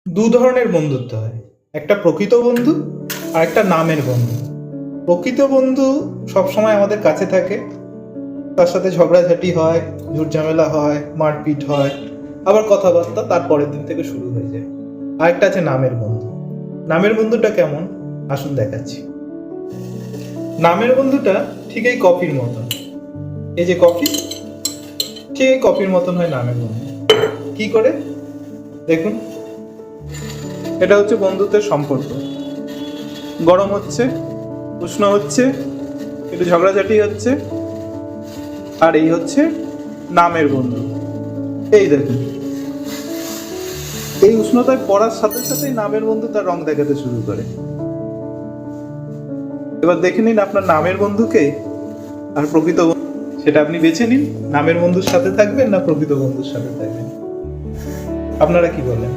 দু ধরনের বন্ধুত্ব হয়, একটা প্রকৃত বন্ধু আর একটা নামের বন্ধু। প্রকৃত বন্ধু সবসময় আমাদের কাছে থাকে, তার সাথে ঝগড়াঝাটি হয়, ঝুটঝামেলা হয়, মারপিট হয়, আবার কথাবার্তা তার পরের দিন থেকে শুরু হয়ে যায়। আরেকটা আছে নামের বন্ধু। নামের বন্ধুটা কেমন আসুন দেখাচ্ছি। নামের বন্ধুটা ঠিক এই কফির মতন, এই যে কফি, ঠিক এই কফির মতন হয় নামের বন্ধু। কি করে দেখুন, এটা হচ্ছে বন্ধুত্বের সম্পর্ক। গরম হচ্ছে, উষ্ণ হচ্ছে, একটু ঝগড়াঝাটি হচ্ছে, আর এই হচ্ছে নামের বন্ধু। এই দেখুন, এই উষ্ণতায় পড়ার সাথে সাথেই নামের বন্ধু তার রং দেখাতে শুরু করে। এবার দেখে নিন আপনার নামের বন্ধুকে আর প্রকৃত বন্ধু, সেটা আপনি বেছে নিন। নামের বন্ধুর সাথে থাকবেন না প্রকৃত বন্ধুর সাথে থাকবেন, আপনারা কি বলেন?